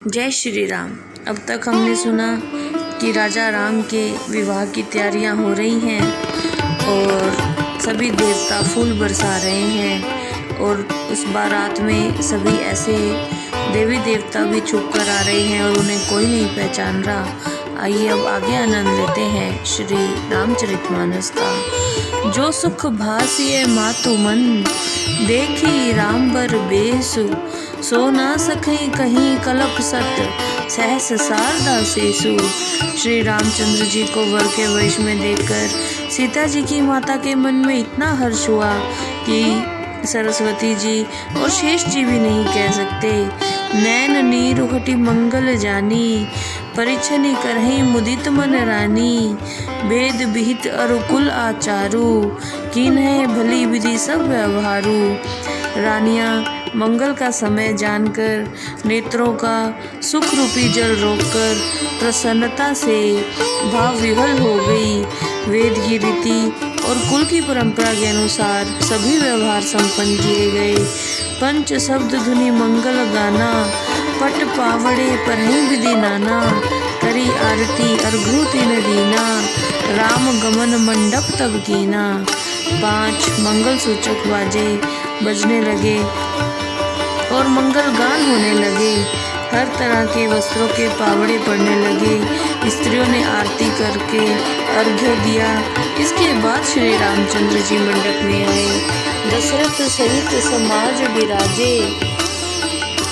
जय श्री राम। अब तक हमने सुना कि राजा राम के विवाह की तैयारियां हो रही हैं और सभी देवता फूल बरसा रहे हैं और उस बारात में सभी ऐसे देवी देवता भी छुप कर आ रहे हैं और उन्हें कोई नहीं पहचान रहा। आइए अब आगे आनंद लेते हैं श्री रामचरितमानस का। जो सुख भासिए मातु मन, देखी राम बर बेसु, सो ना सके कहीं कलप सत, सहस शारदा सेसु। श्री रामचंद्र जी को वर के वेश में देखकर सीता जी की माता के मन में इतना हर्ष हुआ कि सरस्वती जी और शेष जी भी नहीं कह सकते। नैन नीर हटी मंगल जानी, परिछनि करहि मुदित मन रानी। वेद विहित अरुकुल आचारु, कीन्हे भली विधि सब व्यवहारु। रानियां मंगल का समय जानकर नेत्रों का सुख रूपी जल रोककर प्रसन्नता से भाव विह्वल हो गई। वेद की रीति और कुल की परंपरा के अनुसार सभी व्यवहार संपन्न किए गए। पंच शब्द धुनि मंगल गाना, पट पावड़े परहि विधि नाना। करी आरती अर्घ्रुति न दीना, राम गमन मंडप तब कीना। 5 मंगल सूचक बाजे बजने लगे और मंगल गान होने लगे। हर तरह के वस्त्रों के पावड़े पड़ने लगे। स्त्रियों ने आरती करके अर्घ्य दिया। इसके बाद श्री रामचंद्र जी मंडप में आए। दशरथ सहित समाज विराजे,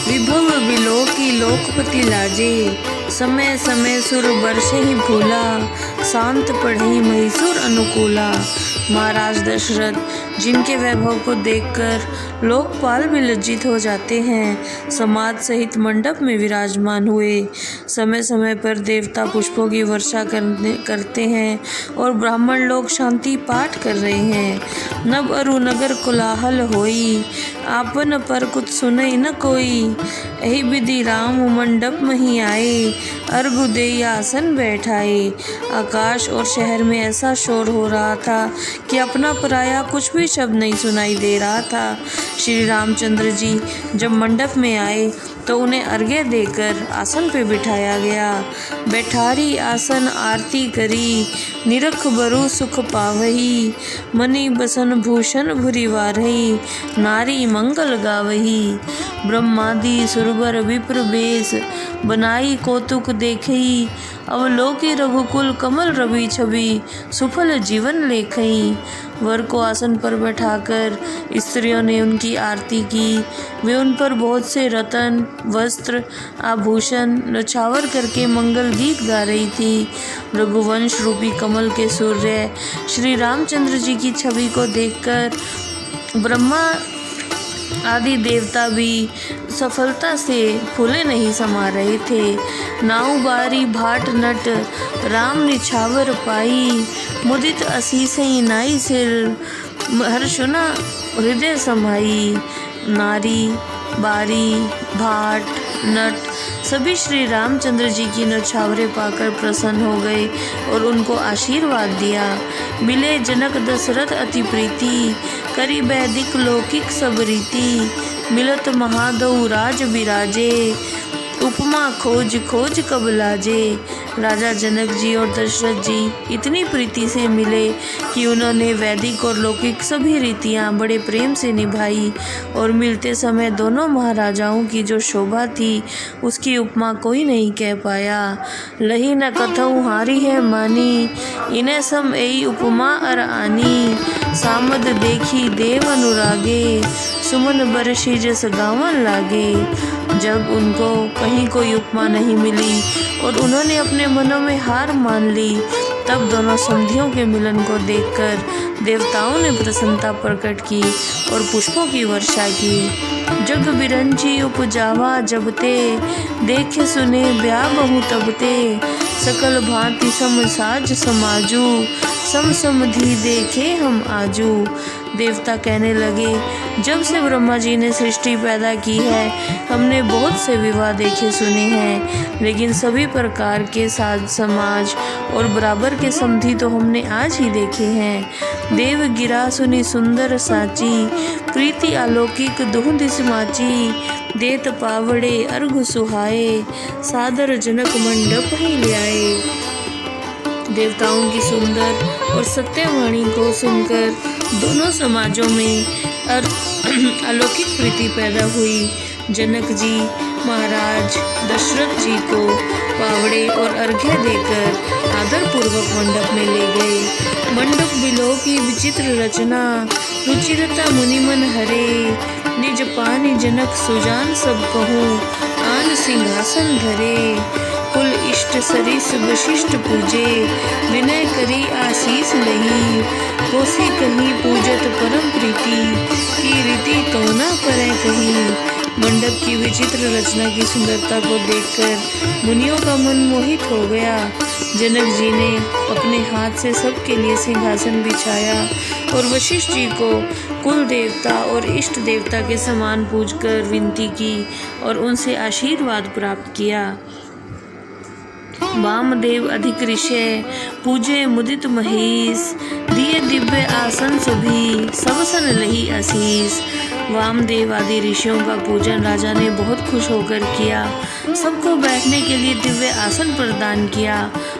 विभव विलोकी लोकपति लाजे। समय समय सुर बरसे ही भूला, शांत पढ़ई महिषुर अनुकूला। महाराज दशरथ जिनके वैभव को देखकर लोकपाल भी लज्जित हो जाते हैं, समाज सहित मंडप में विराजमान हुए। समय समय पर देवता पुष्पों की वर्षा करते हैं और ब्राह्मण लोग शांति पाठ कर रहे हैं। नभ अरु नगर कोलाहल होई, आपन पर कुछ सुनई न कोई। यही विधि राम मंडप में ही आए, अर्घ देई आसन बैठाए। आकाश और शहर में ऐसा शोर हो रहा था कि अपना पराया कुछ भी शब्द नहीं सुनाई दे रहा था। श्री रामचंद्र जी जब मंडप में आए तो उन्हें अर्घ्य देकर आसन पे बिठाया गया। बैठारी आसन आरती करी, निरख बरु सुख पावही। मणि बसन भूषण भूरि वारही, नारी मंगल गावही। ब्रह्मादि सुरवर विप्र बेश, बनाई कौतुक देखई। अवलोकी रघुकुल कमल रवि छवि, सुफल जीवन लेखई। वर को आसन पर बैठाकर स्त्रियों ने उनकी आरती की। वे उन पर बहुत से रतन, वस्त्र, आभूषण नछावर करके मंगल गीत गा रही थी। रघुवंश रूपी कमल के सूर्य श्री रामचंद्र जी की छवि को देखकर ब्रह्मा आदि देवता भी सफलता से फूले नहीं समा रहे थे। नाउ बारी भाट नट, राम निछावर पाई। मुदित असीसई नाई सिर, हर्षुना हृदय समाई। नारी, बारी, भाट, नट सभी श्री रामचंद्र जी की नछावरे पाकर प्रसन्न हो गए और उनको आशीर्वाद दिया। मिले जनक दशरथ अति प्रीति, करी वैदिक लौकिक सब रीति। मिलत महादऊ राज विराजे, उपमा खोज खोज कब लाजे। राजा जनक जी और दशरथ जी इतनी प्रीति से मिले कि उन्होंने वैदिक और लौकिक सभी रीतियां बड़े प्रेम से निभाई और मिलते समय दोनों महाराजाओं की जो शोभा थी उसकी उपमा कोई नहीं कह पाया। लही न कथऊ हारी है मानी, इन्हें सम एई उपमा अर आनी। सामद देखी देव अनुरागे, सुमन बरसी जस गावन लागे। जब उनको कहीं कोई उपमा नहीं मिली और उन्होंने अपने मनों में हार मान ली, तब दोनों समधियों के मिलन को देखकर देवताओं ने प्रसन्नता प्रकट की और पुष्पों की वर्षा की। जग बिरंची उपजावा जबते, देखे सुने ब्याह बहु तबते। सकल भांति सम साज समाजू, समधी देखे हम आजू। देवता कहने लगे, जब से ब्रह्मा जी ने सृष्टि पैदा की है हमने बहुत से विवाह देखे सुने हैं, लेकिन सभी प्रकार के साज समाज और बराबर के समधी तो हमने आज ही देखे हैं। देव गिरा सुनी सुंदर साची, प्रीति अलौकिक दुह दिस माची। देत पावड़े अर्घ सुहाए, सादर जनक मंडप ही ले आए। देवताओं की सुंदर और सत्यवाणी को सुनकर दोनों समाजों में अलौकिक प्रीति पैदा हुई। जनक जी महाराज दशरथ जी को पावड़े और अर्घ्य देकर आदरपूर्वक मंडप में ले गए। मंडप बिलो की विचित्र रचना, रुचिरता मुनिमन हरे। निज पानी जनक सुजान सब कहूँ, आन सिंहासन धरे। कुल इष्ट सरिस वशिष्ठ पूजे, विनय करी आशीष लही। कोसी कहीं पूजत परम प्रीति, की रीति कौना परै कही। मंडप की विचित्र रचना की सुंदरता को देखकर मुनियों का मन मोहित हो गया। जनक जी ने अपने हाथ से सबके लिए सिंहासन बिछाया और वशिष्ठ जी को कुल देवता और इष्ट देवता के समान पूजकर विनती की और उनसे आशीर्वाद प्राप्त किया। वामदेव अधिक ऋषय, पूजे मुदित महेश। दिए दिव्य आसन सभी, सब सन लही आशीष। वामदेव आदि ऋषियों का पूजन राजा ने बहुत खुश होकर किया। सबको बैठने के लिए दिव्य आसन प्रदान किया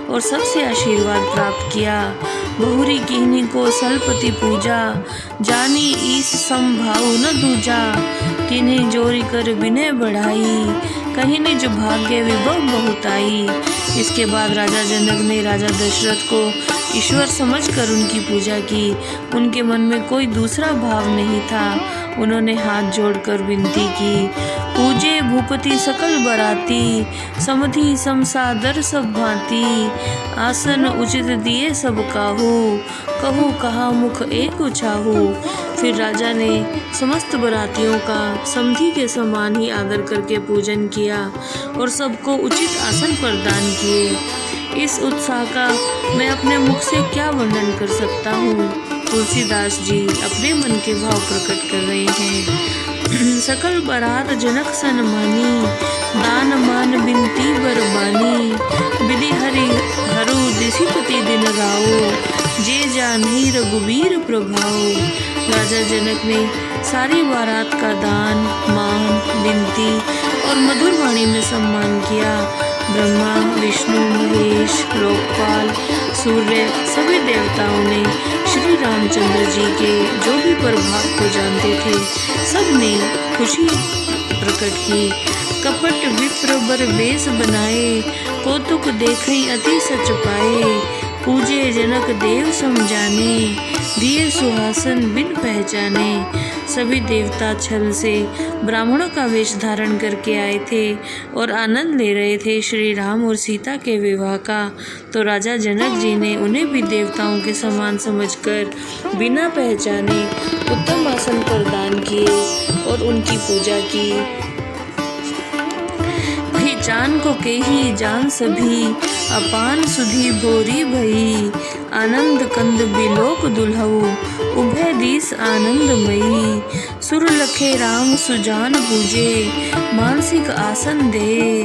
और सबसे आशीर्वाद प्राप्त किया। बहुरी किन्हीं को सलपति पूजा, जानी ईस संभाव न दूजा। किन्हीं जोरी कर विनय बढ़ाई, कहीं निज भाग्य विभव बहुत आई। इसके बाद राजा जनक ने राजा दशरथ को ईश्वर समझकर उनकी पूजा की। उनके मन में कोई दूसरा भाव नहीं था। उन्होंने हाथ जोड़कर विनती की, पूजे भूपति सकल बराती। समधि समसादर सब भांति, आसन उचित दिए सब काहू। कहूँ कहा मुख एक उछाहू। फिर राजा ने समस्त बरातियों का समधि के समान ही आदर करके पूजन किया और सबको उचित आसन प्रदान किए। इस उत्साह का मैं अपने मुख से क्या वर्णन कर सकता हूँ। तुलसीदास जी अपने मन के भाव प्रकट कर रहे हैं। सकल बरात जनक सन मानी, दान मान बिनती बरबानी। विधि हरि हरु दिसिपति दिन राओ, जे जानही रघुवीर प्रभाओ। राजा जनक ने सारी बारात का दान मान विनती और मधुर वाणी में सम्मान किया। ब्रह्मा विष्णु महेश लोकपाल सूर्य सभी देवताओं ने श्री रामचंद्र जी के जो भी प्रभाव को जानते थे सब ने खुशी प्रकट की। कपट विप्र बर वेश बनाए, कौतुक देखई अति सच पाए। पूजे जनक देव समझाने, दिए सुहासन बिन पहचाने। सभी देवता छल से ब्राह्मणों का वेश धारण करके आए थे और आनंद ले रहे थे श्री राम और सीता के विवाह का। तो राजा जनक जी ने उन्हें भी देवताओं के समान समझकर बिना पहचाने उत्तम आसन प्रदान किए और उनकी पूजा की। पहचान को केही जान सभी, अपान सुधी भोरी भई। आनंद कंद बिलोक दुल्हऊ, उभय दिस आनंदमयी। सुर लखे राम सुजान पूजे, मानसिक आसन दे।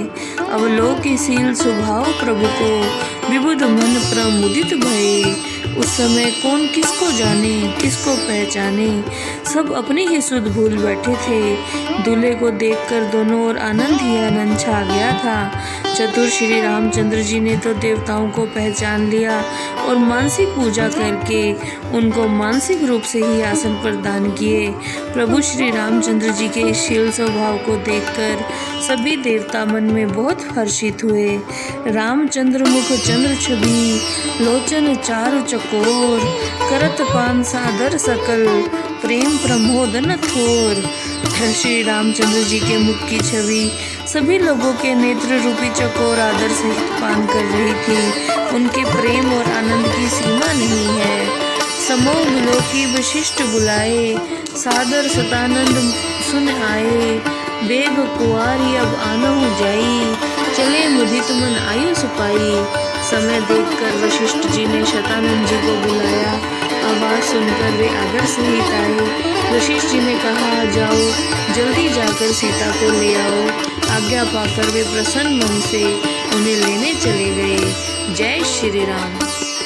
अवलोकिशील स्वभाव प्रभु को, विबुध मन प्रमुदित भये। उस समय कौन किसको जाने किसको पहचाने, सब अपनी ही सुध भूल बैठे थे। दूल्हे को देखकर दोनों ओर आनंद ही आनंद छा गया था। चतुर श्री रामचंद्र जी ने तो देवताओं को पहचान लिया और मानसिक पूजा करके उनको मानसिक रूप से ही आसन प्रदान किए। प्रभु श्री रामचंद्र जी के इस शील स्वभाव को देखकर सभी देवता मन में बहुत हर्षित हुए। रामचंद्र मुख चंद्र छवि, लोचन चारु चकोर। करत पान सादर सकल, प्रेम प्रमोद न थोर। श्री रामचंद्र जी के मुख की छवि सभी लोगों के नेत्र रूपी चकोर आदर सहित पान कर रही थी। उनके प्रेम और आनंद की सीमा नहीं है। समो मिलो की विशिष्ट बुलाए, सादर सतानंद सुन आए। बेग कुआरी अब आनहु जाई, चले मुदित मन आयु सुपाई। समय देखकर वशिष्ठ जी ने शतानंद जी को बुलाया। आवाज़ सुनकर वे आदर सहित आए। वशिष्ठ जी ने कहा, जाओ जल्दी जाकर सीता को ले आओ। आज्ञा पाकर वे प्रसन्न मन से उन्हें लेने चले गए। जय श्री राम।